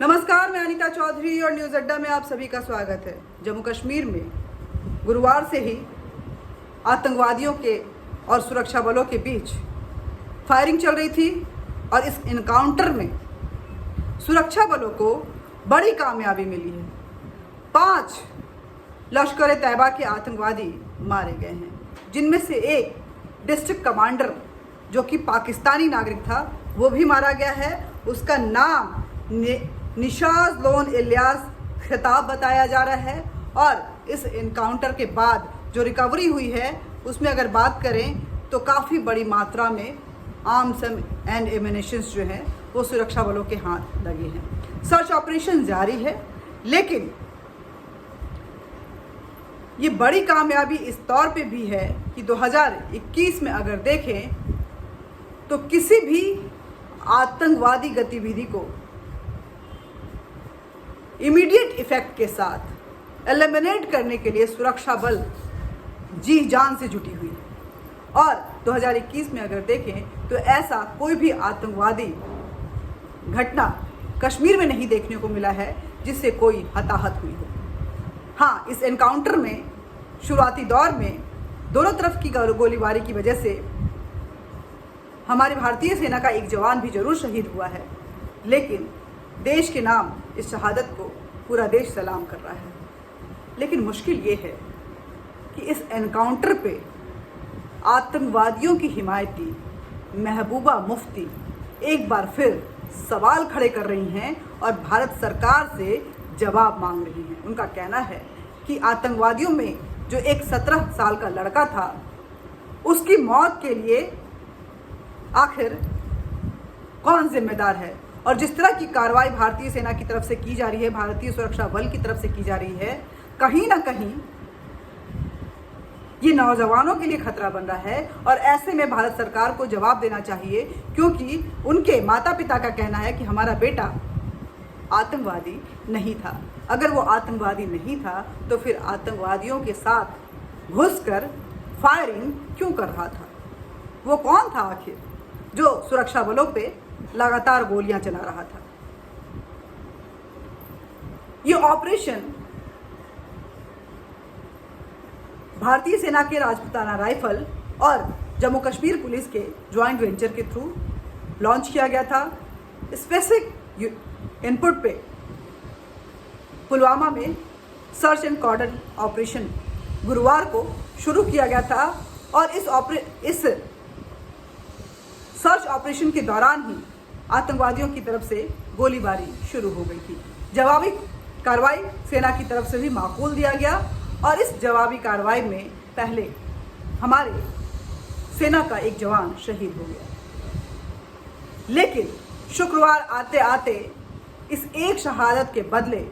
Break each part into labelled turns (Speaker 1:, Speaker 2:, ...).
Speaker 1: नमस्कार, मैं अनीता चौधरी और न्यूज़ अड्डा में आप सभी का स्वागत है। जम्मू कश्मीर में गुरुवार से ही आतंकवादियों के और सुरक्षा बलों के बीच फायरिंग चल रही थी और इस इनकाउंटर में सुरक्षा बलों को बड़ी कामयाबी मिली है। 5 लश्कर ए तैयबा के आतंकवादी मारे गए हैं, जिनमें से एक डिस्ट्रिक्ट कमांडर जो कि पाकिस्तानी नागरिक था वो भी मारा गया है। उसका नाम निशाज लोन इलियास खिताब बताया जा रहा है। और इस इनकाउंटर के बाद जो रिकवरी हुई है उसमें अगर बात करें तो काफ़ी बड़ी मात्रा में आर्म्स एंड एमिनेशंस जो हैं वो सुरक्षा बलों के हाथ लगे हैं। सर्च ऑपरेशन जारी है, लेकिन ये बड़ी कामयाबी इस तौर पे भी है कि 2021 में अगर देखें तो किसी भी आतंकवादी गतिविधि को इमीडिएट इफेक्ट के साथ एलिमिनेट करने के लिए सुरक्षा बल जी जान से जुटी हुई है। और 2021 में अगर देखें तो ऐसा कोई भी आतंकवादी घटना कश्मीर में नहीं देखने को मिला है जिससे कोई हताहत हुई हो। हाँ, इस एनकाउंटर में शुरुआती दौर में दोनों तरफ की गोलीबारी की वजह से हमारी भारतीय सेना का एक जवान भी जरूर शहीद हुआ है, लेकिन देश के नाम इस शहादत को पूरा देश सलाम कर रहा है। लेकिन मुश्किल ये है कि इस एनकाउंटर पे आतंकवादियों की हिमायती महबूबा मुफ्ती एक बार फिर सवाल खड़े कर रही हैं और भारत सरकार से जवाब मांग रही हैं। उनका कहना है कि आतंकवादियों में जो एक 17 साल का लड़का था उसकी मौत के लिए आखिर कौन जिम्मेदार है। और जिस तरह की कार्रवाई भारतीय सेना की तरफ से की जा रही है, भारतीय सुरक्षा बल की तरफ से की जा रही है, कहीं ना कहीं ये नौजवानों के लिए खतरा बन रहा है। और ऐसे में भारत सरकार को जवाब देना चाहिए, क्योंकि उनके माता पिता का कहना है कि हमारा बेटा आतंकवादी नहीं था। अगर वो आतंकवादी नहीं था तो फिर आतंकवादियों के साथ घुसकर फायरिंग क्यों कर रहा था? वो कौन था आखिर जो सुरक्षा बलों पे लगातार गोलियां चला रहा था? ये ऑपरेशन भारतीय सेना के राजपूताना राइफल और जम्मू कश्मीर पुलिस के ज्वाइंट वेंचर के थ्रू लॉन्च किया गया था। स्पेसिफिक इनपुट पे पुलवामा में सर्च एंड कॉर्डन ऑपरेशन गुरुवार को शुरू किया गया था और इस सर्च ऑपरेशन के दौरान ही आतंकवादियों की तरफ से गोलीबारी शुरू हो गई थी। जवाबी कार्रवाई सेना की तरफ से भी माकूल दिया गया और इस जवाबी कार्रवाई में पहले हमारे सेना का एक जवान शहीद हो गया। लेकिन शुक्रवार आते आते इस एक शहादत के बदले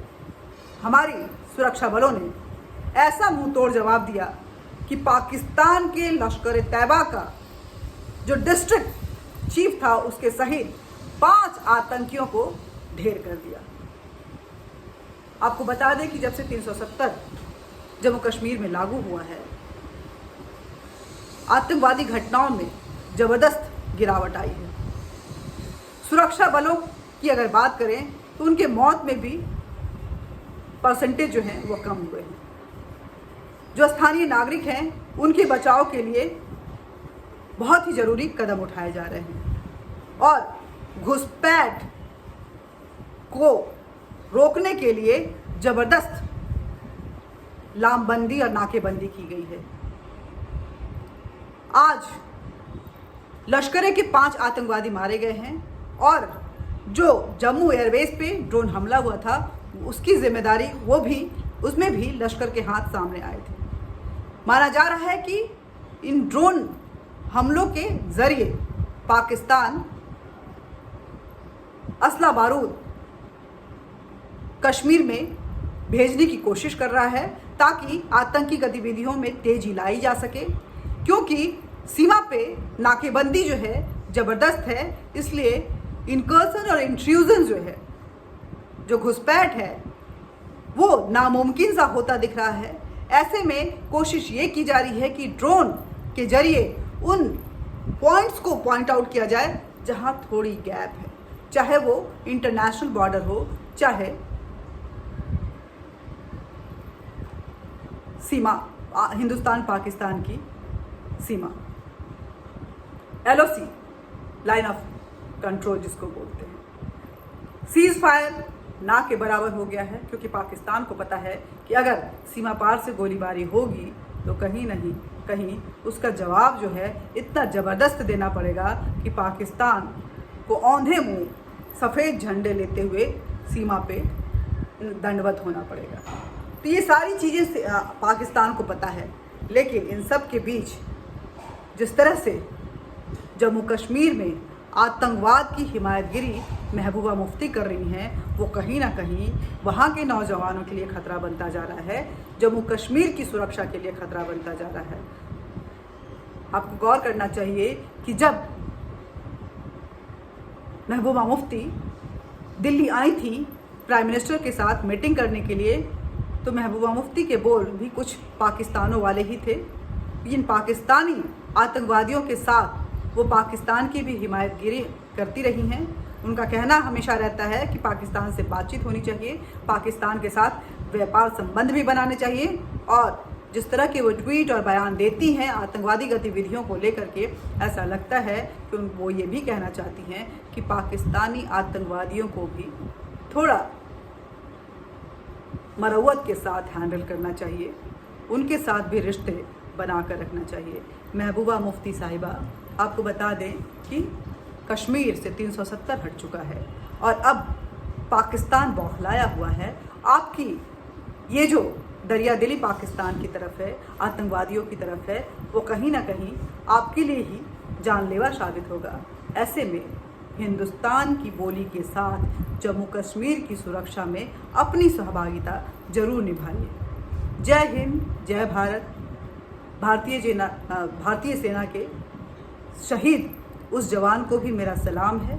Speaker 1: हमारी सुरक्षा बलों ने ऐसा मुंह तोड़ जवाब दिया कि पाकिस्तान के लश्कर ए तैयबा का जो डिस्ट्रिक्ट चीफ था उसके सहित 5 आतंकियों को ढेर कर दिया। आपको बता दें कि जब से 370 जम्मू कश्मीर में लागू हुआ है, आतंकवादी घटनाओं में जबरदस्त गिरावट आई है। सुरक्षा बलों की अगर बात करें तो उनके मौत में भी परसेंटेज जो है वो कम हुए हैं। जो स्थानीय नागरिक हैं उनके बचाव के लिए बहुत ही जरूरी कदम उठाए जा रहे हैं और घुसपैठ को रोकने के लिए जबरदस्त लामबंदी और नाकेबंदी की गई है। आज लश्करे के 5 आतंकवादी मारे गए हैं और जो जम्मू एयरबेस पे ड्रोन हमला हुआ था उसकी जिम्मेदारी उसमें भी लश्कर के हाथ सामने आए थे। माना जा रहा है कि इन ड्रोन हमलों के जरिए पाकिस्तान असला बारूद कश्मीर में भेजने की कोशिश कर रहा है ताकि आतंकी गतिविधियों में तेजी लाई जा सके, क्योंकि सीमा पे नाकेबंदी जो है ज़बरदस्त है। इसलिए इनकर्सन और इंट्रूजन जो है, जो घुसपैठ है, वो नामुमकिन सा होता दिख रहा है। ऐसे में कोशिश ये की जा रही है कि ड्रोन के जरिए उन पॉइंट्स को पॉइंट आउट किया जाए जहां थोड़ी गैप है। चाहे वो इंटरनेशनल बॉर्डर हो, चाहे सीमा हिंदुस्तान पाकिस्तान की सीमा, LOC लाइन ऑफ कंट्रोल जिसको बोलते हैं, सीज फायर ना के बराबर हो गया है, क्योंकि पाकिस्तान को पता है कि अगर सीमा पार से गोलीबारी होगी तो कहीं नहीं कहीं उसका जवाब जो है इतना ज़बरदस्त देना पड़ेगा कि पाकिस्तान को औंधे मुंह सफ़ेद झंडे लेते हुए सीमा पे दंडवत होना पड़ेगा। तो ये सारी चीज़ें पाकिस्तान को पता है, लेकिन इन सब के बीच जिस तरह से जम्मू कश्मीर में आतंकवाद की हिमायतगिरी महबूबा मुफ्ती कर रही हैं, वो कहीं ना कहीं वहाँ के नौजवानों के लिए खतरा बनता जा रहा है, जम्मू कश्मीर की सुरक्षा के लिए खतरा बनता जा रहा है। आपको गौर करना चाहिए कि जब महबूबा मुफ्ती दिल्ली आई थी प्राइम मिनिस्टर के साथ मीटिंग करने के लिए, तो महबूबा मुफ्ती के बोल भी कुछ पाकिस्तानों वाले ही थे। इन पाकिस्तानी आतंकवादियों के साथ वो पाकिस्तान की भी हिमायतगिरी करती रही हैं। उनका कहना हमेशा रहता है कि पाकिस्तान से बातचीत होनी चाहिए, पाकिस्तान के साथ व्यापार संबंध भी बनाने चाहिए, और जिस तरह के वो ट्वीट और बयान देती हैं आतंकवादी गतिविधियों को लेकर के, ऐसा लगता है कि वो ये भी कहना चाहती हैं कि पाकिस्तानी आतंकवादियों को भी थोड़ा मरवत के साथ हैंडल करना चाहिए, उनके साथ भी रिश्ते बना कर रखना चाहिए। महबूबा मुफ्ती साहिबा, आपको बता दें कि कश्मीर से 370 हट चुका है और अब पाकिस्तान बौखलाया हुआ है। आपकी ये जो दरिया दिली पाकिस्तान की तरफ है, आतंकवादियों की तरफ है, वो कहीं ना कहीं आपके लिए ही जानलेवा साबित होगा। ऐसे में हिंदुस्तान की बोली के साथ जम्मू कश्मीर की सुरक्षा में अपनी सहभागिता जरूर निभाइए। जय हिंद, जय भारत। भारतीय सेना के शहीद उस जवान को भी मेरा सलाम है,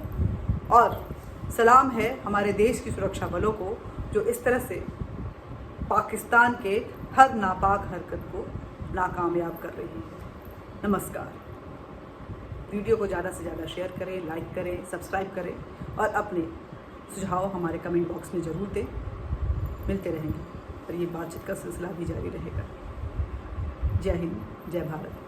Speaker 1: और सलाम है हमारे देश की सुरक्षा बलों को जो इस तरह से पाकिस्तान के हर नापाक हरकत को नाकामयाब कर रही है। नमस्कार। वीडियो को ज़्यादा से ज़्यादा शेयर करें, लाइक करें, सब्सक्राइब करें और अपने सुझाव हमारे कमेंट बॉक्स में ज़रूर दें। मिलते रहेंगे और ये बातचीत का सिलसिला भी जारी रहेगा। जय हिंद, जय भारत।